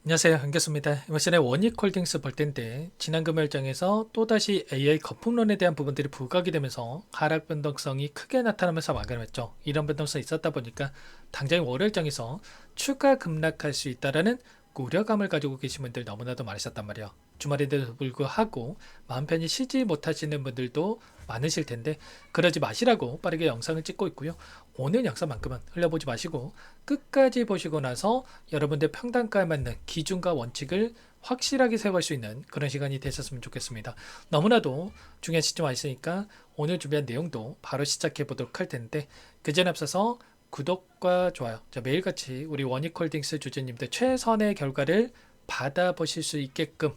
안녕하세요. 한교수입니다. 이번 시간에 원익홀딩스 볼 텐데 지난 금요일장에서 또다시 AI 거품론에 대한 부분들이 부각이 되면서 하락 변동성이 크게 나타나면서 마감했죠. 이런 변동성이 있었다 보니까 당장 월요일장에서 추가 급락할 수 있다라는 우려감을 가지고 계신 분들 너무나도 많으셨단 말이에요. 주말인데도 불구하고 마음 편히 쉬지 못하시는 분들도 많으실 텐데 그러지 마시라고 빠르게 영상을 찍고 있고요. 오늘 영상만큼은 흘려보지 마시고 끝까지 보시고 나서 여러분들 평단가에 맞는 기준과 원칙을 확실하게 세워갈 수 있는 그런 시간이 되셨으면 좋겠습니다. 너무나도 중요한 시점 와 있으니까 오늘 준비한 내용도 바로 시작해 보도록 할 텐데 그 전에 앞서서 구독과 좋아요, 매일같이 우리 원익홀딩스 주주님들 최선의 결과를 받아보실 수 있게끔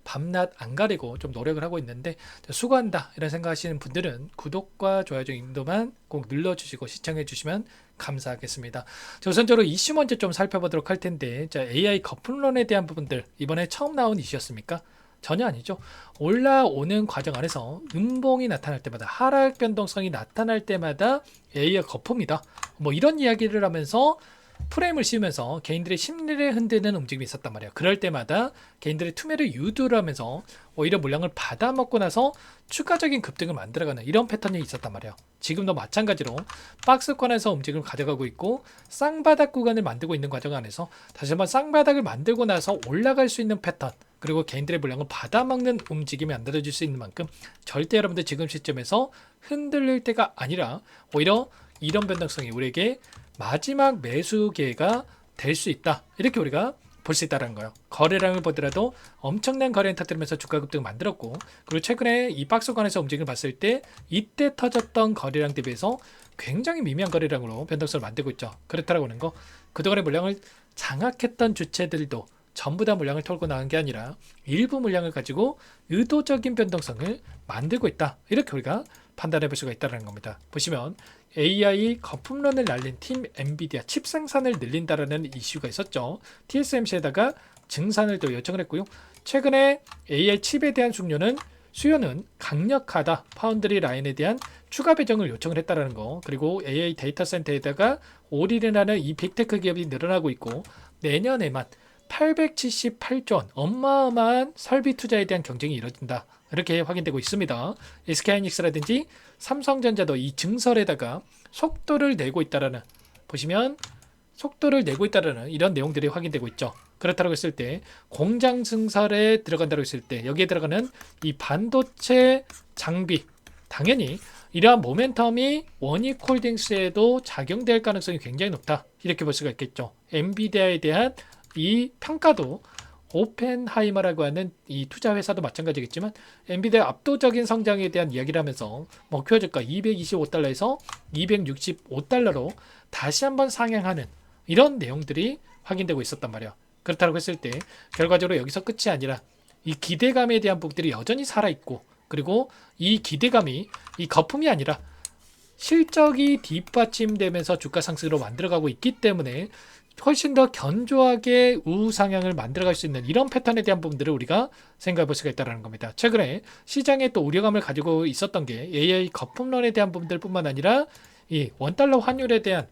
밤낮 안 가리고 좀 노력을 하고 있는데 수고한다 이런 생각하시는 분들은 구독과 좋아요 정도만 꼭 눌러주시고 시청해 주시면 감사하겠습니다. 자, 우선적으로 이슈 먼저 좀 살펴보도록 할 텐데 AI 거품론에 대한 부분들 이번에 처음 나온 이슈였습니까? 전혀 아니죠. 올라오는 과정 안에서 음봉이 나타날 때마다 하락 변동성이 나타날 때마다 AI가 거품이다. 이런 이야기를 하면서 프레임을 씌우면서 개인들의 심리를 흔드는 움직임이 있었단 말이에요. 그럴 때마다 개인들의 투매를 유도를 하면서 오히려 물량을 받아먹고 나서 추가적인 급등을 만들어가는 이런 패턴이 있었단 말이에요. 지금도 마찬가지로 박스권에서 움직임을 가져가고 있고 쌍바닥 구간을 만들고 있는 과정 안에서 다시 한번 쌍바닥을 만들고 나서 올라갈 수 있는 패턴 그리고 개인들의 물량을 받아먹는 움직임이 만들어질 수 있는 만큼 절대 여러분들 지금 시점에서 흔들릴 때가 아니라 오히려 이런 변동성이 우리에게 마지막 매수 기회가 될 수 있다. 이렇게 우리가 볼 수 있다는 거예요. 거래량을 보더라도 엄청난 거래량 터뜨리면서 주가 급등을 만들었고 그리고 최근에 이 박스권에서 움직임을 봤을 때 이때 터졌던 거래량 대비해서 굉장히 미미한 거래량으로 변동성을 만들고 있죠. 그렇다라고 하는 거 그동안의 물량을 장악했던 주체들도 전부 다 물량을 털고 나간 게 아니라 일부 물량을 가지고 의도적인 변동성을 만들고 있다. 이렇게 우리가 판단해 볼 수가 있다는 겁니다. 보시면 AI 거품론을 날린 팀 엔비디아 칩 생산을 늘린다라는 이슈가 있었죠. TSMC에다가 증산을 또 요청을 했고요. 최근에 AI 칩에 대한 수요는 강력하다. 파운드리 라인에 대한 추가 배정을 요청을 했다라는 거. 그리고 AI 데이터 센터에다가 올인을 하는 이 빅테크 기업이 늘어나고 있고 내년에만 878조 원 어마어마한 설비 투자에 대한 경쟁이 이뤄진다. 이렇게 확인되고 있습니다. SK하이닉스라든지 삼성전자도 이 증설에다가 속도를 내고 있다라는 보시면 속도를 내고 있다라는 이런 내용들이 확인되고 있죠. 그렇다고 했을 때 공장 증설에 들어간다고 했을 때 여기에 들어가는 이 반도체 장비 당연히 이러한 모멘텀이 원익홀딩스에도 작용될 가능성이 굉장히 높다. 이렇게 볼 수가 있겠죠. 엔비디아에 대한 이 평가도 오펜하이머라고 하는 이 투자 회사도 마찬가지겠지만 엔비디아 압도적인 성장에 대한 이야기를 하면서 목표 주가 225달러에서 265달러로 다시 한번 상향하는 이런 내용들이 확인되고 있었단 말이에요. 그렇다고 했을 때 결과적으로 여기서 끝이 아니라 이 기대감에 대한 부분들이 여전히 살아있고 그리고 이 기대감이 이 거품이 아니라 실적이 뒷받침되면서 주가 상승으로 만들어가고 있기 때문에 훨씬 더 견조하게 우상향을 만들어갈 수 있는 이런 패턴에 대한 부분들을 우리가 생각해 볼 수가 있다는 겁니다. 최근에 시장에 또 우려감을 가지고 있었던 게 AI 거품론에 대한 부분들뿐만 아니라 이 원달러 환율에 대한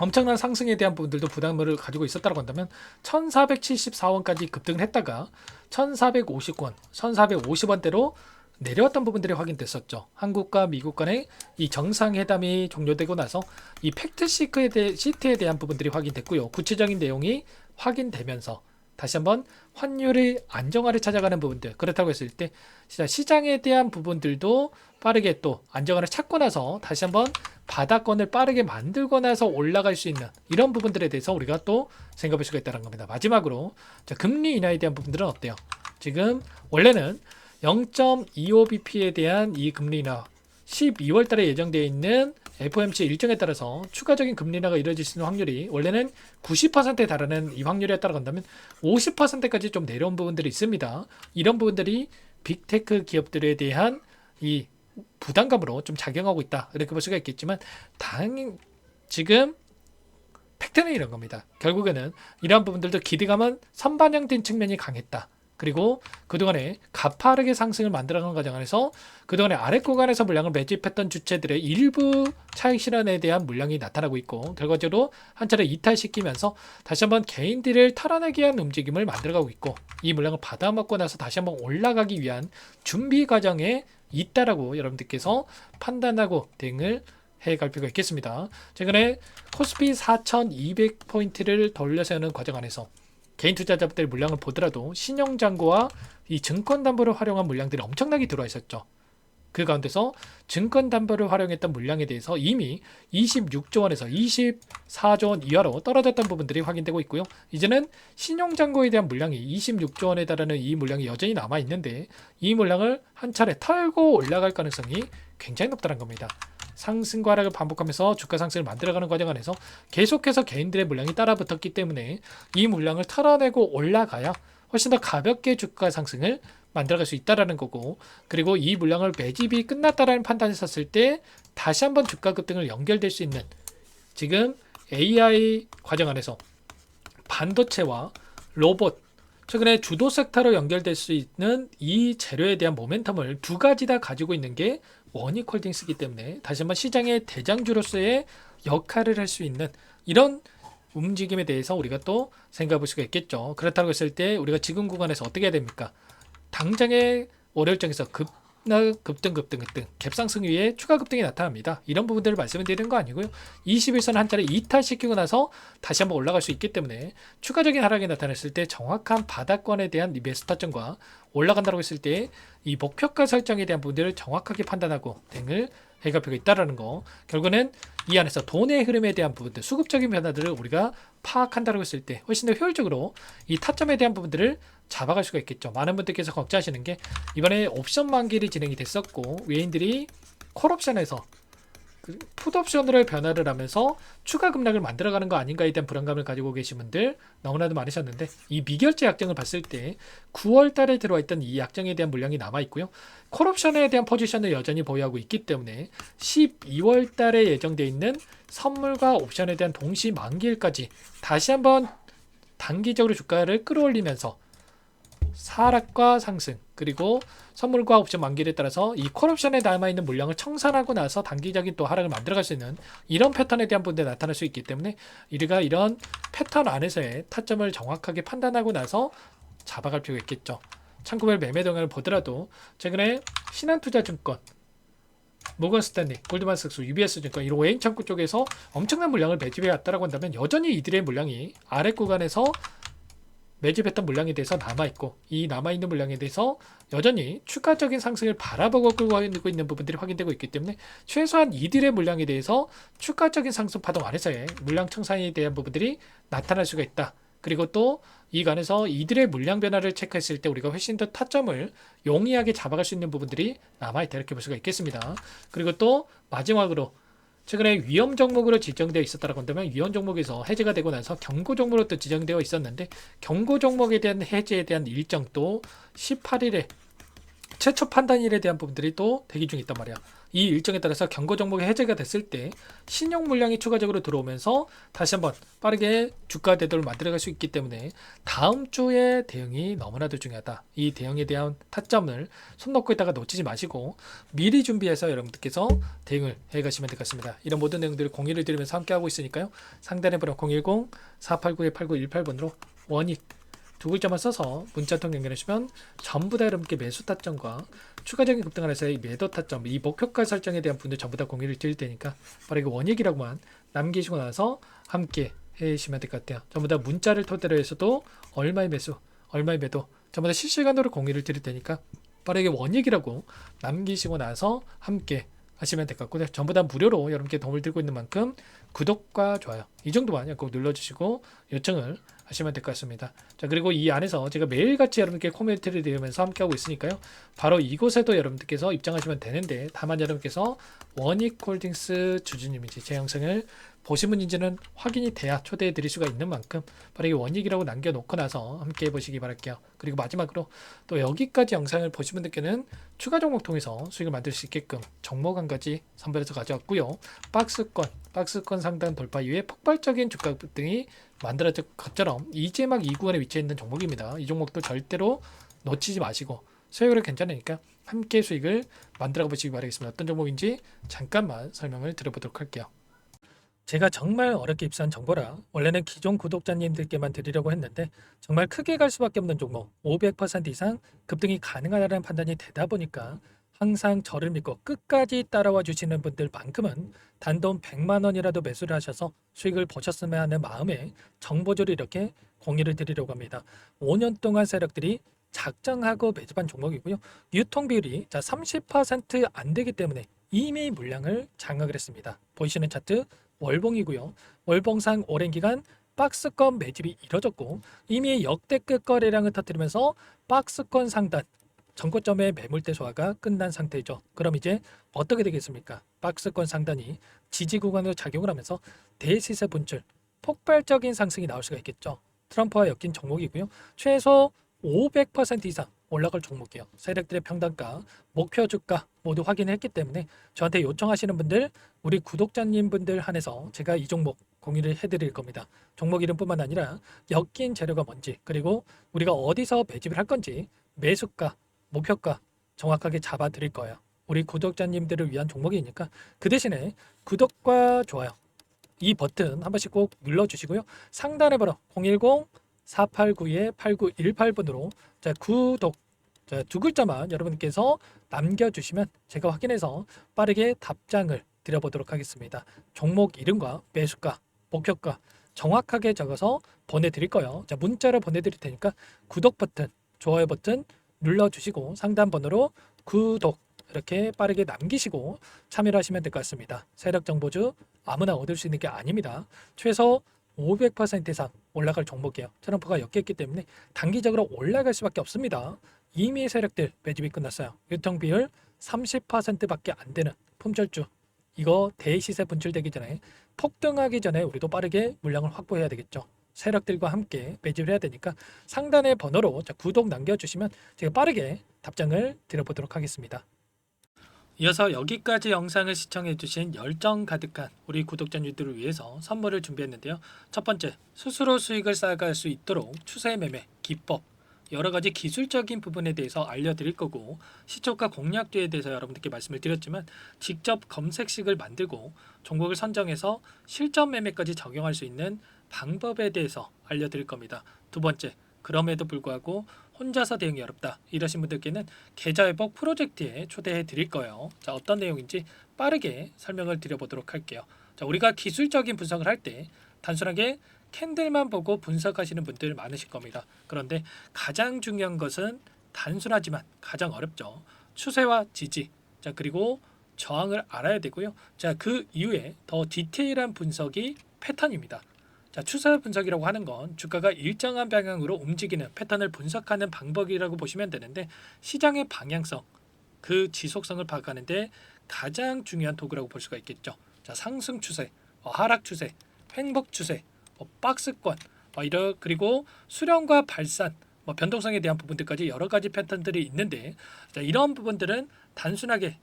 엄청난 상승에 대한 부분들도 부담을 가지고 있었다고 한다면 1474원까지 급등을 했다가 1450원, 1450원대로 내려왔던 부분들이 확인됐었죠. 한국과 미국 간의 이 정상회담이 종료되고 나서 이 팩트 시트에 대한 부분들이 확인됐고요. 구체적인 내용이 확인되면서 다시 한번 환율의 안정화를 찾아가는 부분들 그렇다고 했을 때 시장에 대한 부분들도 빠르게 또 안정화를 찾고 나서 다시 한번 바닥권을 빠르게 만들고 나서 올라갈 수 있는 이런 부분들에 대해서 우리가 또 생각해 볼 수가 있다는 겁니다. 마지막으로 금리 인하에 대한 부분들은 어때요? 지금 원래는 0.25bp에 대한 이 금리 인하 12월 달에 예정되어 있는 FOMC 일정에 따라서 추가적인 금리 인하가 이루어질 수 있는 확률이 원래는 90%에 달하는 이 확률에 따라간다면 50%까지 좀 내려온 부분들이 있습니다. 이런 부분들이 빅테크 기업들에 대한 이 부담감으로 좀 작용하고 있다. 이렇게 볼 수가 있겠지만 지금 팩트는 이런 겁니다. 결국에는 이러한 부분들도 기대감은 선반영된 측면이 강했다. 그리고 그동안에 가파르게 상승을 만들어가는 과정 안에서 그동안에 아래 구간에서 물량을 매집했던 주체들의 일부 차익 실현에 대한 물량이 나타나고 있고, 결과적으로 한 차례 이탈시키면서 다시 한번 개인들을 탈환하기 위한 움직임을 만들어가고 있고, 이 물량을 받아먹고 나서 다시 한번 올라가기 위한 준비 과정에 있다라고 여러분들께서 판단하고 대응을 해갈 필요가 있겠습니다. 최근에 코스피 4200포인트를 돌려세우는 과정 안에서 개인 투자자들의 물량을 보더라도 신용잔고와 이 증권담보를 활용한 물량들이 엄청나게 들어와 있었죠. 그 가운데서 증권담보를 활용했던 물량에 대해서 이미 26조 원에서 24조 원 이하로 떨어졌던 부분들이 확인되고 있고요. 이제는 신용잔고에 대한 물량이 26조 원에 달하는 이 물량이 여전히 남아있는데, 이 물량을 한 차례 털고 올라갈 가능성이 굉장히 높다는 겁니다. 상승과 하락을 반복하면서 주가 상승을 만들어가는 과정 안에서 계속해서 개인들의 물량이 따라붙었기 때문에 이 물량을 털어내고 올라가야 훨씬 더 가볍게 주가 상승을 만들어갈 수 있다라는 거고, 그리고 이 물량을 매집이 끝났다라는 판단을 섰을 때 다시 한번 주가 급등을 연결될 수 있는, 지금 AI 과정 안에서 반도체와 로봇, 최근에 주도 섹터로 연결될 수 있는 이 재료에 대한 모멘텀을 두 가지 다 가지고 있는 게 원익홀딩스이기 때문에 다시 한번 시장의 대장주로서의 역할을 할 수 있는 이런 움직임에 대해서 우리가 또 생각해 볼 수가 있겠죠. 그렇다고 했을 때 우리가 지금 구간에서 어떻게 해야 됩니까? 당장의 월요일장에서 급등 갭상승 위에 추가 급등이 나타납니다. 이런 부분들을 말씀을 드리는 거 아니고요. 21선 한 차례 이탈시키고 나서 다시 한번 올라갈 수 있기 때문에 추가적인 하락이 나타났을 때 정확한 바닥권에 대한 매수 타점과 올라간다고 했을 때 이 목표가 설정에 대한 부분들을 정확하게 판단하고 대응을 해갈 필요가 있다는 거. 결국은 이 안에서 돈의 흐름에 대한 부분들, 수급적인 변화들을 우리가 파악한다고 했을 때 훨씬 더 효율적으로 이 타점에 대한 부분들을 잡아갈 수가 있겠죠. 많은 분들께서 걱정하시는 게 이번에 옵션 만기일이 진행이 됐었고 외인들이 콜옵션에서 풋옵션으로 변화를 하면서 추가 급락을 만들어가는 거 아닌가에 대한 불안감을 가지고 계신 분들 너무나도 많으셨는데, 이 미결제 약정을 봤을 때 9월 달에 들어와 있던 이 약정에 대한 물량이 남아있고요. 콜옵션에 대한 포지션을 여전히 보유하고 있기 때문에 12월 달에 예정되어 있는 선물과 옵션에 대한 동시 만기일까지 다시 한번 단기적으로 주가를 끌어올리면서 하락과 상승, 그리고 선물과 옵션 만기에 따라서 이 콜옵션에 남아있는 물량을 청산하고 나서 단기적인 또 하락을 만들어갈 수 있는 이런 패턴에 대한 부분들이 나타날 수 있기 때문에 우리가 이런 패턴 안에서의 타점을 정확하게 판단하고 나서 잡아갈 필요가 있겠죠. 참고별 매매 동향을 보더라도 최근에 신한투자증권, 모건스탠리, 골드만삭스, UBS 증권 이런 외인 창구 쪽에서 엄청난 물량을 매집해 왔다라고 한다면 여전히 이들의 물량이 아래 구간에서 매집했던 물량에 대해서 남아있고, 이 남아있는 물량에 대해서 여전히 추가적인 상승을 바라보고 끌고 있는 부분들이 확인되고 있기 때문에 최소한 이들의 물량에 대해서 추가적인 상승 파동 안에서의 물량 청산에 대한 부분들이 나타날 수가 있다. 그리고 또 이 간에서 이들의 물량 변화를 체크했을 때 우리가 훨씬 더 타점을 용이하게 잡아갈 수 있는 부분들이 남아있다, 이렇게 볼 수가 있겠습니다. 그리고 또 마지막으로 최근에 위험 종목으로 지정되어 있었다라고 한다면 위험 종목에서 해제가 되고 나서 경고 종목으로 또 지정되어 있었는데, 경고 종목에 대한 해제에 대한 일정도 18일에 최초 판단일에 대한 부분들이 또 대기 중에 있단 말이야. 이 일정에 따라서 경고 종목이 해제가 됐을 때 신용 물량이 추가적으로 들어오면서 다시 한번 빠르게 주가 대도를 만들어갈 수 있기 때문에 다음 주에 대응이 너무나도 중요하다. 이 대응에 대한 타점을 손 놓고 있다가 놓치지 마시고 미리 준비해서 여러분들께서 대응을 해가시면 될 것 같습니다. 이런 모든 내용들을 공유를 드리면서 함께하고 있으니까요. 상단의 번호 010-489-8918번으로 원익 두 글자만 써서 문자통 연결하시면 전부 다 여러분께 매수 타점과 추가적인 급등 안에서의 매도 타점, 이 목표가 설정에 대한 분들 전부 다 공유를 드릴 테니까 바로 이거 원익이라고만 남기시고 나서 함께 해주시면 될 것 같아요. 전부 다 문자를 토대로 해서도 얼마의 매수, 얼마의 매도 전부 다 실시간으로 공유를 드릴 테니까 바로 이게 원익이라고 남기시고 나서 함께 하시면 될 것 같고요. 전부 다 무료로 여러분께 도움을 드리고 있는 만큼 구독과 좋아요 이 정도만 꼭 눌러주시고 요청을 하시면 될 것 같습니다. 자, 그리고 이 안에서 제가 매일같이 여러분께 코멘트를 드리면서 함께하고 있으니까요. 바로 이곳에도 여러분들께서 입장하시면 되는데, 다만 여러분께서 원익홀딩스 주주님인지 제 영상을 보신 분인지는 확인이 돼야 초대해 드릴 수가 있는 만큼 바로 이 원익이라고 남겨놓고 나서 함께 해보시기 바랄게요. 그리고 마지막으로 또 여기까지 영상을 보신 분들께는 추가 종목 통해서 수익을 만들 수 있게끔 종목 한 가지 선별해서 가져왔고요. 박스권 상단 돌파 이후에 폭발적인 주가 급등이 만들어질 것처럼 이제 막 이 구간에 위치해 있는 종목입니다. 이 종목도 절대로 놓치지 마시고 수익률이 괜찮으니까 함께 수익을 만들어 보시기 바라겠습니다. 어떤 종목인지 잠깐만 설명을 드려보도록 할게요. 제가 정말 어렵게 입수한 정보라 원래는 기존 구독자님들께만 드리려고 했는데 정말 크게 갈 수밖에 없는 종목 500% 이상 급등이 가능하다는 판단이 되다 보니까 항상 저를 믿고 끝까지 따라와 주시는 분들만큼은 단돈 100만 원이라도 매수를 하셔서 수익을 보셨으면 하는 마음에 정보를 이렇게 공유를 드리려고 합니다. 5년 동안 세력들이 작정하고 매집한 종목이고요. 유통 비율이 30%안 되기 때문에 이미 물량을 장악을 했습니다. 보이시는 차트 월봉이고요. 월봉상 오랜 기간 박스권 매집이 이뤄졌고 이미 역대급 거래량을 터뜨리면서 박스권 상단 전고점의 매물대 소화가 끝난 상태죠. 그럼 이제 어떻게 되겠습니까? 박스권 상단이 지지 구간으로 작용을 하면서 대시세 분출, 폭발적인 상승이 나올 수가 있겠죠. 트럼프와 엮인 종목이고요. 최소 500% 이상 올라갈 종목이에요. 세력들의 평단가, 목표 주가 모두 확인했기 때문에 저한테 요청하시는 분들, 우리 구독자님 분들 한해서 제가 이 종목 공유를 해드릴 겁니다. 종목 이름뿐만 아니라 엮인 재료가 뭔지, 그리고 우리가 어디서 매집을 할 건지, 매수가, 목표가 정확하게 잡아 드릴 거예요. 우리 구독자님들을 위한 종목이니까 그 대신에 구독과 좋아요 이 버튼 한 번씩 꼭 눌러주시고요. 상단에 번호 010-489-8918번으로 구독 두 글자만 여러분께서 남겨주시면 제가 확인해서 빠르게 답장을 드려보도록 하겠습니다. 종목 이름과 매수가, 목표가 정확하게 적어서 보내드릴 거예요. 문자로 보내드릴 테니까 구독 버튼, 좋아요 버튼 눌러주시고 상단 번호로 구독 이렇게 빠르게 남기시고 참여를 하시면 될 것 같습니다. 세력 정보주 아무나 얻을 수 있는 게 아닙니다. 최소 500% 이상 올라갈 종목이에요. 트럼프가 엮였기 때문에 단기적으로 올라갈 수밖에 없습니다. 이미 세력들 매집이 끝났어요. 유통 비율 30%밖에 안 되는 품절주. 이거 대시세 분출되기 전에 폭등하기 전에 우리도 빠르게 물량을 확보해야 되겠죠. 세력들과 함께 매집을 해야 되니까 상단의 번호로 구독 남겨주시면 제가 빠르게 답장을 드려보도록 하겠습니다. 이어서 여기까지 영상을 시청해주신 열정 가득한 우리 구독자님들을 위해서 선물을 준비했는데요. 첫 번째, 스스로 수익을 쌓아갈 수 있도록 추세 매매 기법, 여러 가지 기술적인 부분에 대해서 알려드릴 거고, 시초가 공략주에 대해서 여러분들께 말씀을 드렸지만 직접 검색식을 만들고 종목을 선정해서 실전 매매까지 적용할 수 있는 방법에 대해서 알려드릴 겁니다. 두 번째, 그럼에도 불구하고 혼자서 대응이 어렵다 이러신 분들께는 계좌회복 프로젝트에 초대해 드릴 거예요. 어떤 내용인지 빠르게 설명을 드려보도록 할게요. 우리가 기술적인 분석을 할 때 단순하게 캔들만 보고 분석하시는 분들 많으실 겁니다. 그런데 가장 중요한 것은 단순하지만 가장 어렵죠. 추세와 지지, 그리고 저항을 알아야 되고요. 그 이후에 더 디테일한 분석이 패턴입니다. 추세 분석이라고 하는 건 주가가 일정한 방향으로 움직이는 패턴을 분석하는 방법이라고 보시면 되는데, 시장의 방향성, 그 지속성을 파악하는데 가장 중요한 도구라고 볼 수가 있겠죠. 상승 추세, 하락 추세, 횡복 추세, 박스권, 그리고 수렴과 발산, 변동성에 대한 부분들까지 여러 가지 패턴들이 있는데, 이런 부분들은 단순하게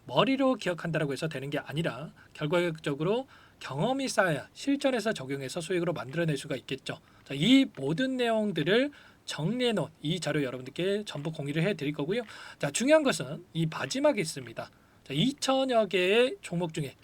머리로 기억한다고 해서 되는 게 아니라 결과적으로 경험이 쌓아야 실전에서 적용해서 수익으로 만들어낼 수가 있겠죠. 이 모든 내용들을 정리해 놓은 이 자료 여러분들께 전부 공유를 해 드릴 거고요. 중요한 것은 이 마지막에 있습니다. 2천여 개의 종목 중에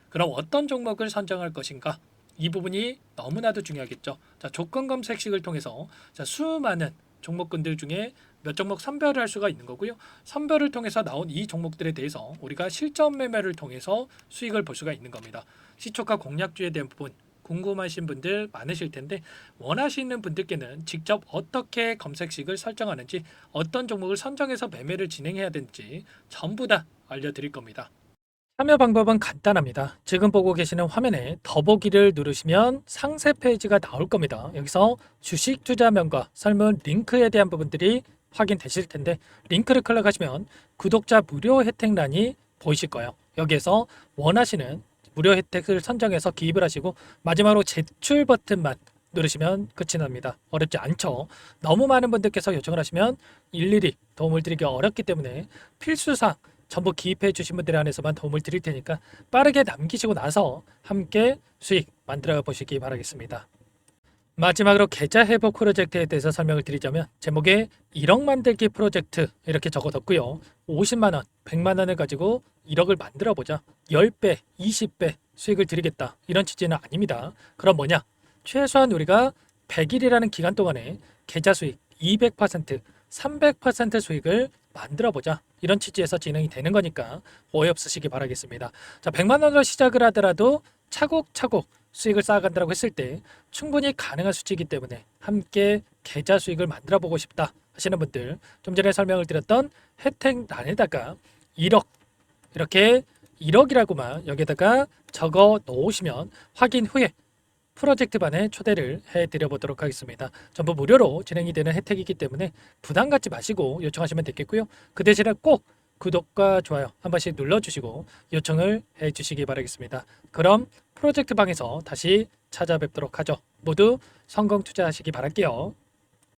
그럼 어떤 종목을 선정할 것인가? 이 부분이 너무나도 중요하겠죠. 조건 검색식을 통해서 수많은 종목군들 중에 몇 종목 선별을 할 수가 있는 거고요. 선별을 통해서 나온 이 종목들에 대해서 우리가 실전 매매를 통해서 수익을 볼 수가 있는 겁니다. 시초가 공략주에 대한 부분 궁금하신 분들 많으실 텐데, 원하시는 분들께는 직접 어떻게 검색식을 설정하는지, 어떤 종목을 선정해서 매매를 진행해야 되는지 전부 다 알려드릴 겁니다. 참여 방법은 간단합니다. 지금 보고 계시는 화면에 더보기를 누르시면 상세 페이지가 나올 겁니다. 여기서 주식 투자명과 설문 링크에 대한 부분들이 확인되실 텐데, 링크를 클릭하시면 구독자 무료 혜택란이 보이실 거예요. 여기에서 원하시는 무료 혜택을 선정해서 기입을 하시고 마지막으로 제출 버튼만 누르시면 끝이 납니다. 어렵지 않죠? 너무 많은 분들께서 요청을 하시면 일일이 도움을 드리기 어렵기 때문에 필수사항 전부 기입해 주신 분들에 한해서만 도움을 드릴 테니까 빠르게 남기시고 나서 함께 수익 만들어 보시기 바라겠습니다. 마지막으로 계좌 회복 프로젝트에 대해서 설명을 드리자면 제목에 1억 만들기 프로젝트 이렇게 적어뒀고요. 50만 원, 100만 원을 가지고 1억을 만들어 보자. 10배, 20배 수익을 드리겠다. 이런 취지는 아닙니다. 그럼 뭐냐? 최소한 우리가 100일이라는 기간 동안에 계좌 수익 200%, 300% 수익을 만들어 보자. 이런 취지에서 진행이 되는 거니까 오해 없으시기 바라겠습니다. 자, 100만 원으로 시작을 하더라도 차곡차곡 수익을 쌓아간다고 했을 때 충분히 가능한 수치이기 때문에 함께 계좌 수익을 만들어 보고 싶다 하시는 분들, 좀 전에 설명을 드렸던 혜택란에다가 1억 이렇게 1억이라고만 여기다가 적어 놓으시면 확인 후에 프로젝트반에 초대를 해드려 보도록 하겠습니다. 전부 무료로 진행이 되는 혜택이기 때문에 부담 갖지 마시고 요청하시면 되겠고요. 그 대신에 꼭 구독과 좋아요 한 번씩 눌러주시고 요청을 해주시기 바라겠습니다. 그럼 프로젝트 방에서 다시 찾아뵙도록 하죠. 모두 성공 투자하시기 바랄게요.